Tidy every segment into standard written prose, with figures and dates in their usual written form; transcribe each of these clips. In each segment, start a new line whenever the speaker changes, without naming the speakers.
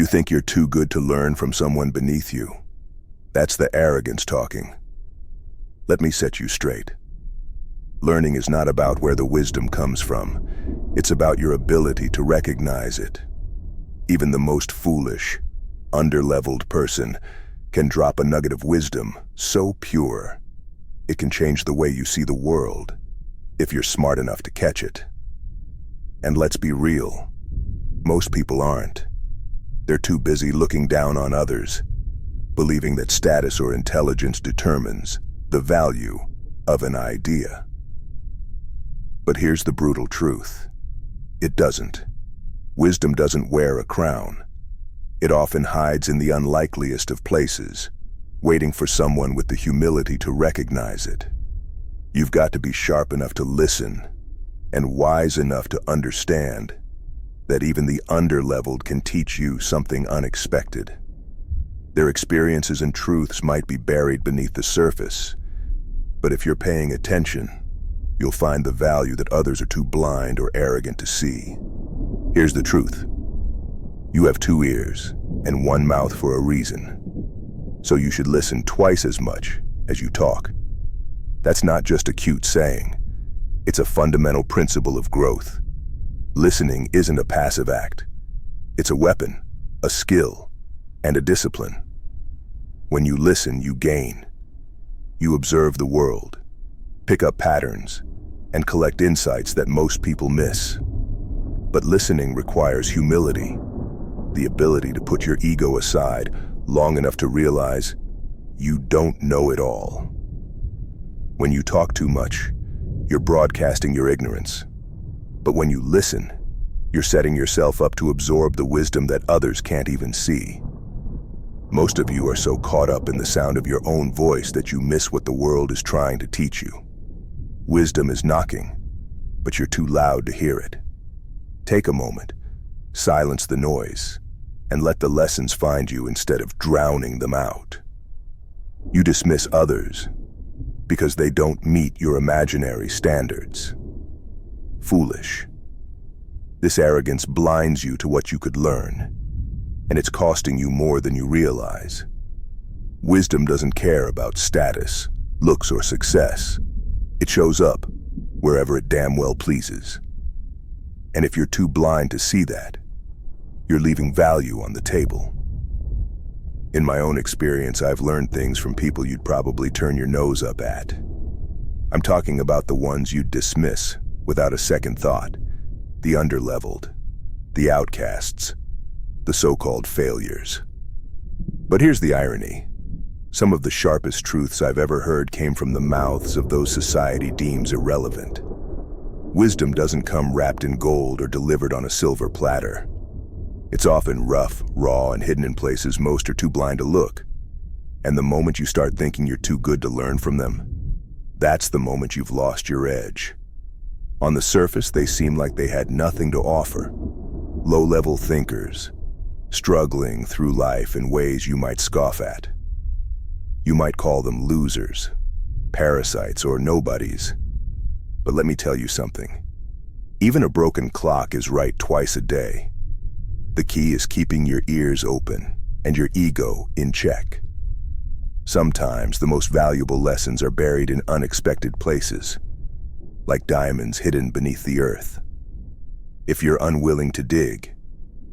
think you're too good to learn from someone beneath you. That's the arrogance talking. Let me set you straight. Learning is not about where the wisdom comes from. It's about your ability to recognize it. Even the most foolish, under-leveled person can drop a nugget of wisdom so pure, it can change the way you see the world, if you're smart enough to catch it. And let's be real, most people aren't. They're too busy looking down on others, believing that status or intelligence determines the value of an idea. But here's the brutal truth. It doesn't. Wisdom doesn't wear a crown. It often hides in the unlikeliest of places, waiting for someone with the humility to recognize it. You've got to be sharp enough to listen and wise enough to understand that even the underleveled can teach you something unexpected. Their experiences and truths might be buried beneath the surface, but if you're paying attention, you'll find the value that others are too blind or arrogant to see. Here's the truth. You have 2 ears and 1 mouth for a reason, so you should listen twice as much as you talk. That's not just a cute saying. It's a fundamental principle of growth. Listening isn't a passive act. It's a weapon, a skill, and a discipline. When you listen, you gain. You observe the world, pick up patterns, and collect insights that most people miss. But listening requires humility, the ability to put your ego aside long enough to realize you don't know it all. When you talk too much, you're broadcasting your ignorance. But when you listen, you're setting yourself up to absorb the wisdom that others can't even see. Most of you are so caught up in the sound of your own voice that you miss what the world is trying to teach you. Wisdom is knocking, but you're too loud to hear it. Take a moment, silence the noise, and let the lessons find you instead of drowning them out. You dismiss others because they don't meet your imaginary standards. Foolish. This arrogance blinds you to what you could learn, and it's costing you more than you realize. Wisdom doesn't care about status, looks, or success. It shows up wherever it damn well pleases. And if you're too blind to see that, you're leaving value on the table. In my own experience, I've learned things from people you'd probably turn your nose up at. I'm talking about the ones you'd dismiss without a second thought. The underleveled, the outcasts, the so-called failures. But here's the irony. Some of the sharpest truths I've ever heard came from the mouths of those society deems irrelevant. Wisdom doesn't come wrapped in gold or delivered on a silver platter. It's often rough, raw, and hidden in places most are too blind to look. And the moment you start thinking you're too good to learn from them, that's the moment you've lost your edge. On the surface, they seem like they had nothing to offer. Low-level thinkers, struggling through life in ways you might scoff at. You might call them losers, parasites, or nobodies. But let me tell you something. Even a broken clock is right twice a day. The key is keeping your ears open and your ego in check. Sometimes the most valuable lessons are buried in unexpected places, like diamonds hidden beneath the earth. If you're unwilling to dig,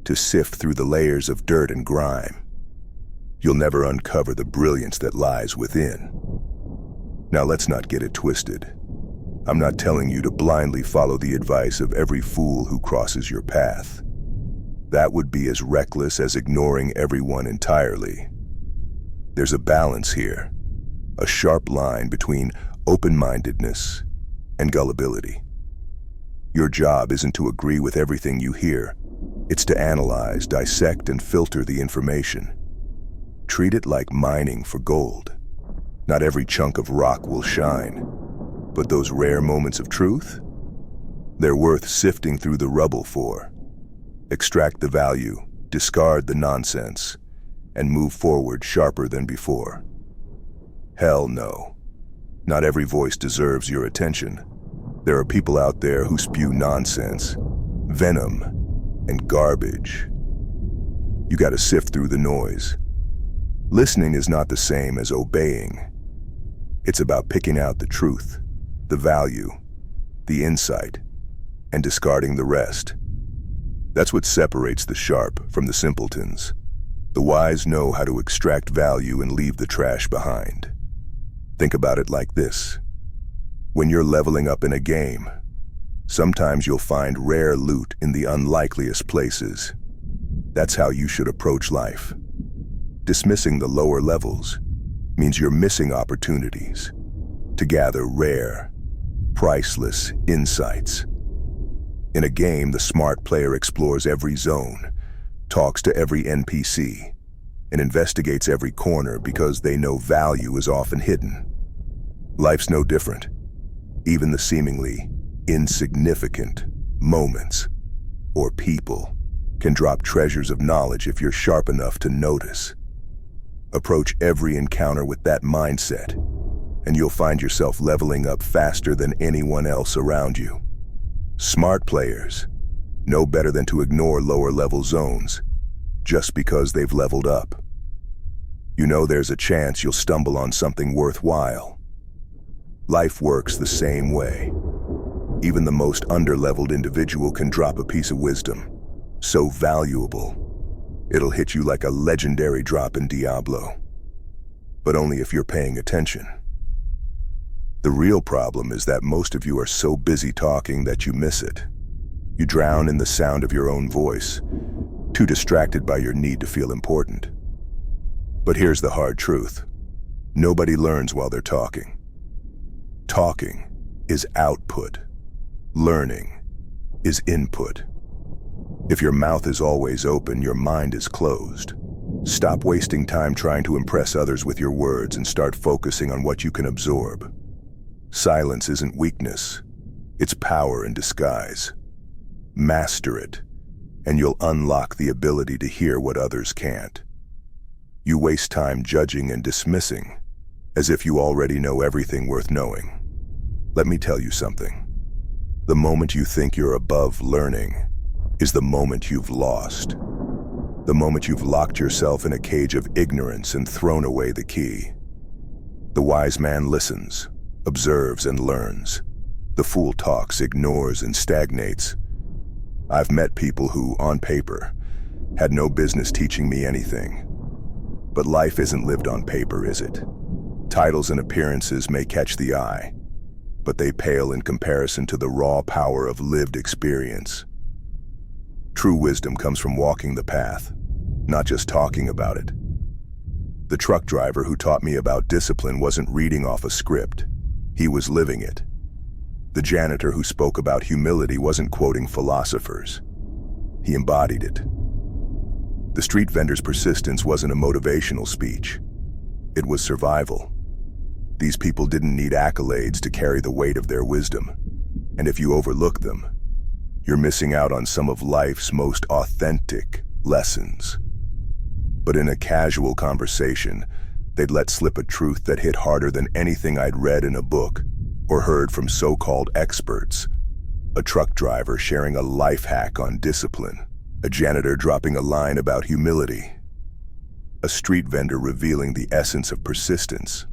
to sift through the layers of dirt and grime, you'll never uncover the brilliance that lies within. Now let's not get it twisted. I'm not telling you to blindly follow the advice of every fool who crosses your path. That would be as reckless as ignoring everyone entirely. There's a balance here, a sharp line between open-mindedness and gullibility. Your job isn't to agree with everything you hear. It's to analyze, dissect, and filter the information. Treat it like mining for gold. Not every chunk of rock will shine, but those rare moments of truth, they're worth sifting through the rubble for. Extract the value, discard the nonsense, and move forward sharper than before. Hell no. Not every voice deserves your attention. There are people out there who spew nonsense, venom, and garbage. You gotta sift through the noise. Listening is not the same as obeying. It's about picking out the truth, the value, the insight, and discarding the rest. That's what separates the sharp from the simpletons. The wise know how to extract value and leave the trash behind. Think about it like this. When you're leveling up in a game, sometimes you'll find rare loot in the unlikeliest places. That's how you should approach life. Dismissing the lower levels means you're missing opportunities to gather rare, priceless insights. In a game, the smart player explores every zone, talks to every NPC, and investigates every corner because they know value is often hidden. Life's no different. Even the seemingly insignificant moments or people can drop treasures of knowledge if you're sharp enough to notice. Approach every encounter with that mindset, and you'll find yourself leveling up faster than anyone else around you. Smart players know better than to ignore lower-level zones just because they've leveled up. You know there's a chance you'll stumble on something worthwhile. Life works the same way. Even the most under-leveled individual can drop a piece of wisdom, so valuable, it'll hit you like a legendary drop in Diablo. But only if you're paying attention. The real problem is that most of you are so busy talking that you miss it. You drown in the sound of your own voice, too distracted by your need to feel important. But here's the hard truth. Nobody learns while they're talking. Talking is output. Learning is input. If your mouth is always open, your mind is closed. Stop wasting time trying to impress others with your words and start focusing on what you can absorb. Silence isn't weakness. It's power in disguise. Master it, and you'll unlock the ability to hear what others can't. You waste time judging and dismissing, as if you already know everything worth knowing. Let me tell you something. The moment you think you're above learning is the moment you've lost. The moment you've locked yourself in a cage of ignorance and thrown away the key. The wise man listens, observes, and learns. The fool talks, ignores, and stagnates. I've met people who, on paper, had no business teaching me anything. But life isn't lived on paper, is it? Titles and appearances may catch the eye, but they pale in comparison to the raw power of lived experience. True wisdom comes from walking the path, not just talking about it. The truck driver who taught me about discipline wasn't reading off a script. He was living it. The janitor who spoke about humility wasn't quoting philosophers. He embodied it. The street vendor's persistence wasn't a motivational speech. It was survival. These people didn't need accolades to carry the weight of their wisdom. And if you overlook them, you're missing out on some of life's most authentic lessons. But in a casual conversation, they'd let slip a truth that hit harder than anything I'd read in a book or heard from so-called experts. A truck driver sharing a life hack on discipline, a janitor dropping a line about humility, a street vendor revealing the essence of persistence.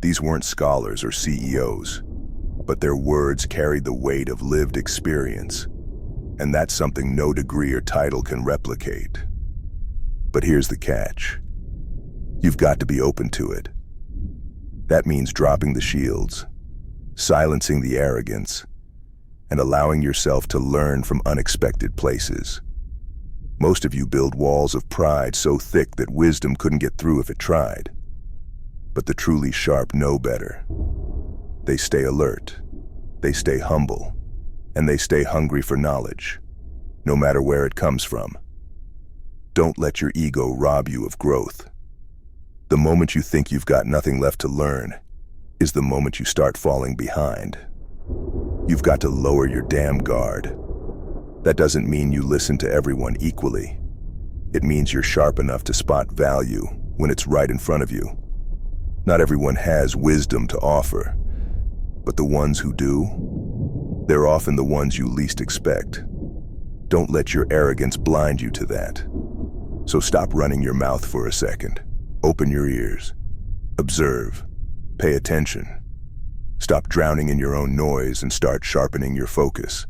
These weren't scholars or CEOs, but their words carried the weight of lived experience, and that's something no degree or title can replicate. But here's the catch. You've got to be open to it. That means dropping the shields, silencing the arrogance, and allowing yourself to learn from unexpected places. Most of you build walls of pride so thick that wisdom couldn't get through if it tried. But the truly sharp know better. They stay alert, they stay humble, and they stay hungry for knowledge, no matter where it comes from. Don't let your ego rob you of growth. The moment you think you've got nothing left to learn is the moment you start falling behind. You've got to lower your damn guard. That doesn't mean you listen to everyone equally. It means you're sharp enough to spot value when it's right in front of you. Not everyone has wisdom to offer, but the ones who do, they're often the ones you least expect. Don't let your arrogance blind you to that. So stop running your mouth for a second. Open your ears. Observe. Pay attention. Stop drowning in your own noise and start sharpening your focus.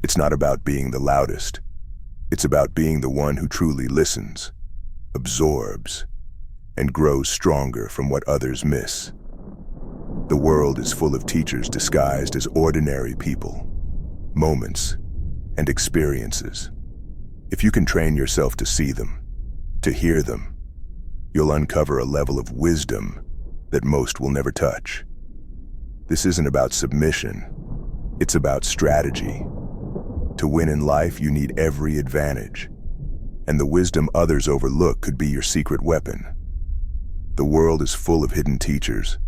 It's not about being the loudest. It's about being the one who truly listens, absorbs, and grows stronger from what others miss. The world is full of teachers disguised as ordinary people, moments, and experiences. If you can train yourself to see them, to hear them, you'll uncover a level of wisdom that most will never touch. This isn't about submission, it's about strategy. To win in life, you need every advantage, and the wisdom others overlook could be your secret weapon. The world is full of hidden teachers,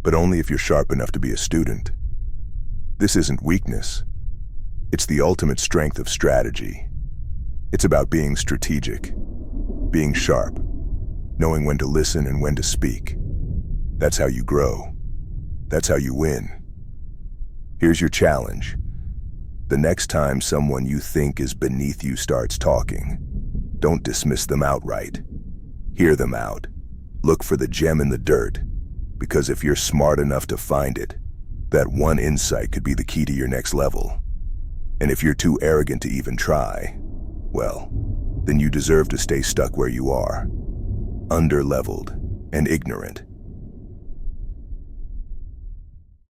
but only if you're sharp enough to be a student. This isn't weakness. It's the ultimate strength of strategy. It's about being strategic, being sharp, knowing when to listen and when to speak. That's how you grow. That's how you win. Here's your challenge. The next time someone you think is beneath you starts talking, don't dismiss them outright. Hear them out. Look for the gem in the dirt, because if you're smart enough to find it, that one insight could be the key to your next level. And if you're too arrogant to even try, well, then you deserve to stay stuck where you are, under-leveled and ignorant.